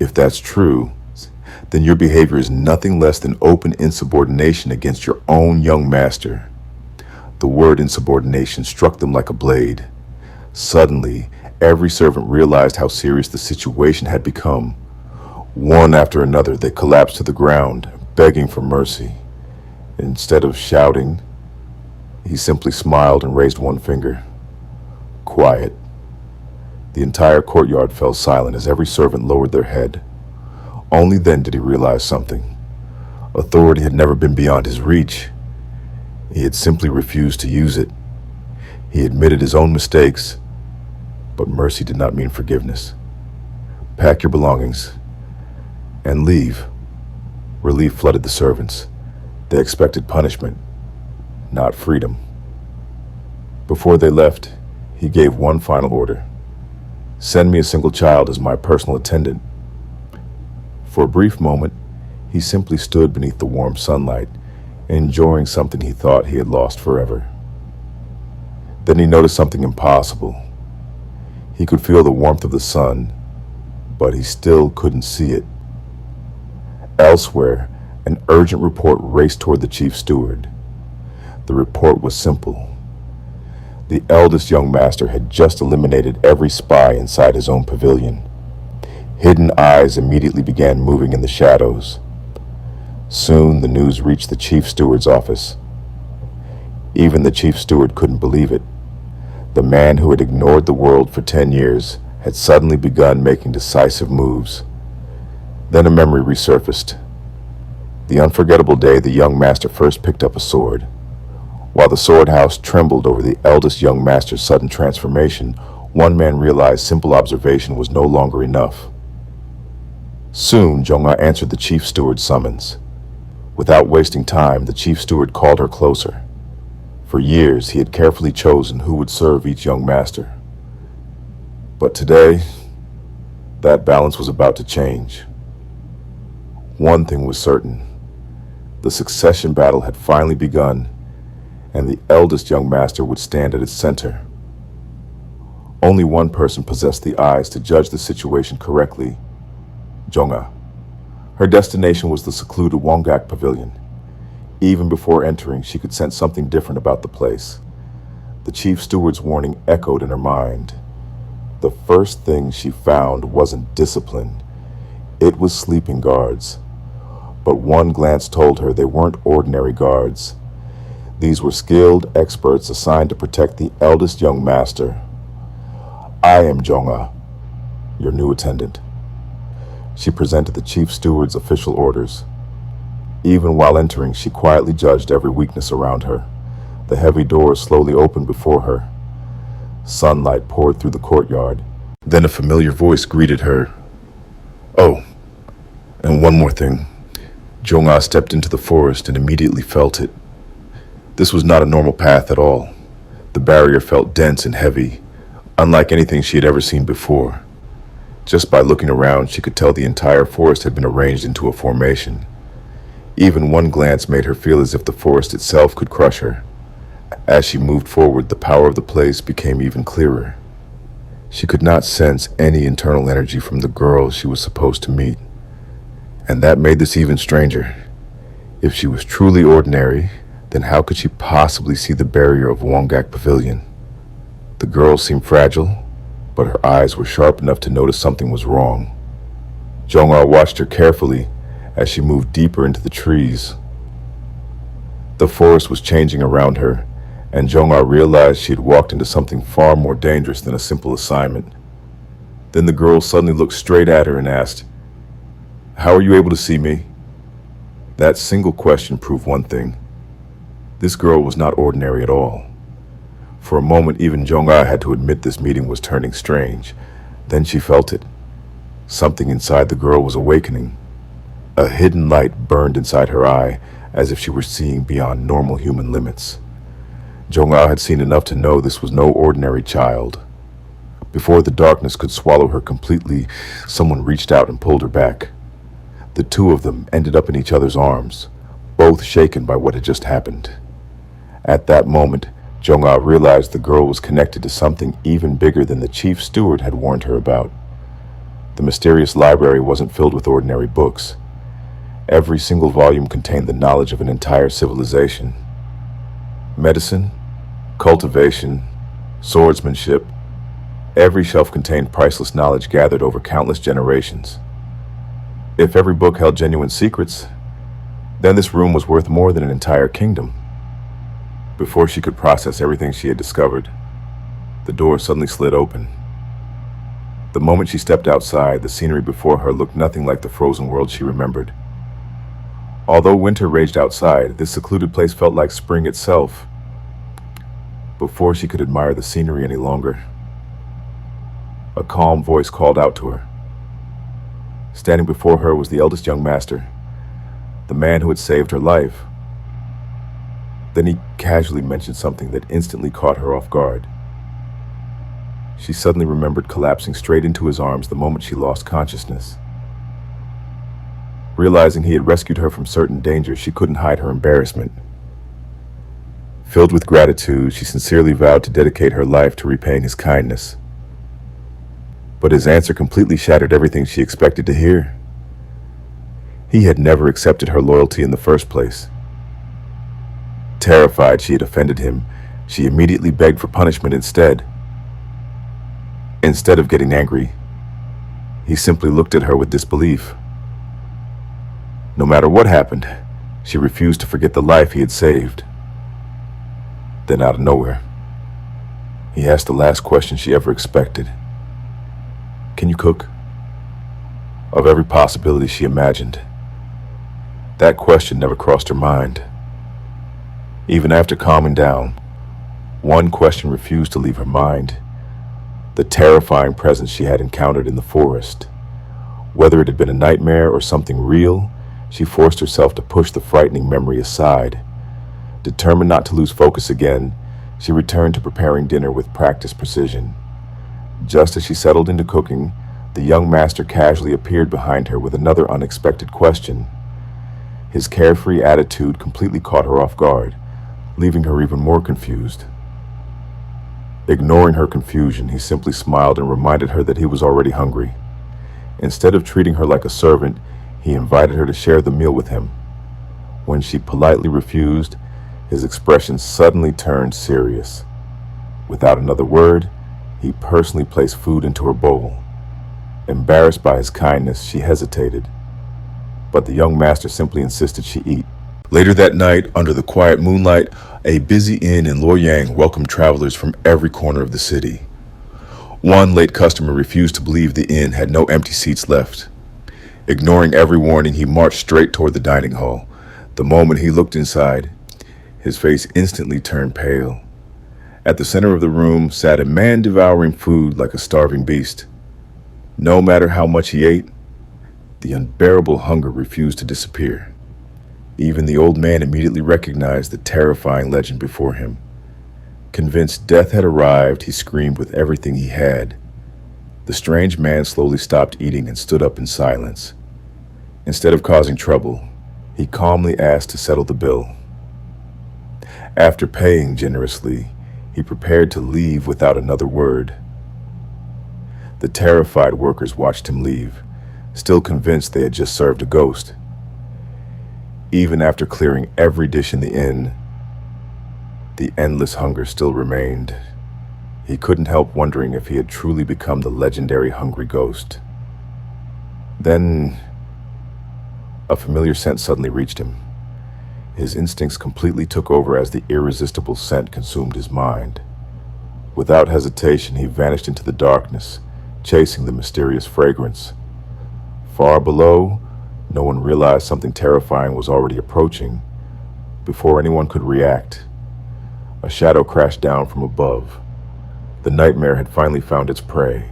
If that's true, then your behavior is nothing less than open insubordination against your own young master. The word insubordination struck them like a blade. Suddenly, every servant realized how serious the situation had become. One after another, they collapsed to the ground, begging for mercy. Instead of shouting, he simply smiled and raised one finger. Quiet. The entire courtyard fell silent as every servant lowered their head. Only then did he realize something. Authority had never been beyond his reach. He had simply refused to use it. He admitted his own mistakes, but mercy did not mean forgiveness. Pack your belongings and leave. Relief flooded the servants. They expected punishment, not freedom. Before they left, he gave one final order. Send me a single child as my personal attendant. For a brief moment, he simply stood beneath the warm sunlight, enjoying something he thought he had lost forever. Then he noticed something impossible. He could feel the warmth of the sun, but he still couldn't see it. Elsewhere, an urgent report raced toward the chief steward. The report was simple. The eldest young master had just eliminated every spy inside his own pavilion. Hidden eyes immediately began moving in the shadows. Soon the news reached the chief steward's office. Even the chief steward couldn't believe it. The man who had ignored the world for 10 years had suddenly begun making decisive moves. Then a memory resurfaced. The unforgettable day the young master first picked up a sword. While the sword house trembled over the eldest young master's sudden transformation, one man realized simple observation was no longer enough. Soon, Jong-ah answered the chief steward's summons. Without wasting time, the chief steward called her closer. For years, he had carefully chosen who would serve each young master. But today, that balance was about to change. One thing was certain. The succession battle had finally begun, and the eldest young master would stand at its center. Only one person possessed the eyes to judge the situation correctly: Jong-ah. Her destination was the secluded Wongak Pavilion. Even before entering, she could sense something different about the place. The chief steward's warning echoed in her mind. The first thing she found wasn't discipline. It was sleeping guards. But one glance told her they weren't ordinary guards. These were skilled experts assigned to protect the eldest young master. I am Jong-ah, your new attendant. She presented the chief steward's official orders. Even while entering, she quietly judged every weakness around her. The heavy doors slowly opened before her. Sunlight poured through the courtyard. Then a familiar voice greeted her. Oh, and one more thing. Jong-ah stepped into the forest and immediately felt it. This was not a normal path at all. The barrier felt dense and heavy, unlike anything she had ever seen before. Just by looking around, she could tell the entire forest had been arranged into a formation. Even one glance made her feel as if the forest itself could crush her. As she moved forward, the power of the place became even clearer. She could not sense any internal energy from the girl she was supposed to meet. And that made this even stranger. If she was truly ordinary, then how could she possibly see the barrier of Wongak Pavilion? The girl seemed fragile, but her eyes were sharp enough to notice something was wrong. Jong-ah watched her carefully as she moved deeper into the trees. The forest was changing around her, and Jong-ah realized she had walked into something far more dangerous than a simple assignment. Then the girl suddenly looked straight at her and asked, "How are you able to see me?" That single question proved one thing. This girl was not ordinary at all. For a moment, even Jong-ah had to admit this meeting was turning strange. Then she felt it. Something inside the girl was awakening. A hidden light burned inside her eye, as if she were seeing beyond normal human limits. Jong-ah had seen enough to know this was no ordinary child. Before the darkness could swallow her completely, someone reached out and pulled her back. The two of them ended up in each other's arms, both shaken by what had just happened. At that moment, Jong-ah realized the girl was connected to something even bigger than the chief steward had warned her about. The mysterious library wasn't filled with ordinary books. Every single volume contained the knowledge of an entire civilization. Medicine, cultivation, swordsmanship, every shelf contained priceless knowledge gathered over countless generations. If every book held genuine secrets, then this room was worth more than an entire kingdom. Before she could process everything she had discovered, the door suddenly slid open. The moment she stepped outside, the scenery before her looked nothing like the frozen world she remembered. Although winter raged outside, this secluded place felt like spring itself. Before she could admire the scenery any longer, a calm voice called out to her. Standing before her was the eldest young master, the man who had saved her life. Then he casually mentioned something that instantly caught her off guard. She suddenly remembered collapsing straight into his arms the moment she lost consciousness. Realizing he had rescued her from certain dangers, she couldn't hide her embarrassment. Filled with gratitude, she sincerely vowed to dedicate her life to repaying his kindness. But his answer completely shattered everything she expected to hear. He had never accepted her loyalty in the first place. Terrified she had offended him, she immediately begged for punishment instead. Instead of getting angry, he simply looked at her with disbelief. No matter what happened, she refused to forget the life he had saved. Then out of nowhere, he asked the last question she ever expected. "Can you cook?" Of every possibility she imagined, that question never crossed her mind. Even after calming down, one question refused to leave her mind: the terrifying presence she had encountered in the forest. Whether it had been a nightmare or something real, she forced herself to push the frightening memory aside. Determined not to lose focus again, she returned to preparing dinner with practiced precision. Just as she settled into cooking, the young master casually appeared behind her with another unexpected question. His carefree attitude completely caught her off guard, leaving her even more confused. Ignoring her confusion, he simply smiled and reminded her that he was already hungry. Instead of treating her like a servant, he invited her to share the meal with him. When she politely refused, his expression suddenly turned serious. Without another word, he personally placed food into her bowl. Embarrassed by his kindness, she hesitated, but the young master simply insisted she eat. Later that night, under the quiet moonlight, a busy inn in Luoyang welcomed travelers from every corner of the city. One late customer refused to believe the inn had no empty seats left. Ignoring every warning, he marched straight toward the dining hall. The moment he looked inside, his face instantly turned pale. At the center of the room sat a man devouring food like a starving beast. No matter how much he ate, the unbearable hunger refused to disappear. Even the old man immediately recognized the terrifying legend before him. Convinced death had arrived, he screamed with everything he had. The strange man slowly stopped eating and stood up in silence. Instead of causing trouble, he calmly asked to settle the bill. After paying generously, he prepared to leave without another word. The terrified workers watched him leave, still convinced they had just served a ghost. Even after clearing every dish in the inn, the endless hunger still remained. He couldn't help wondering if he had truly become the legendary hungry ghost. Then, a familiar scent suddenly reached him. His instincts completely took over as the irresistible scent consumed his mind. Without hesitation, he vanished into the darkness, chasing the mysterious fragrance. Far below, no one realized something terrifying was already approaching. Before anyone could react, a shadow crashed down from above. The nightmare had finally found its prey.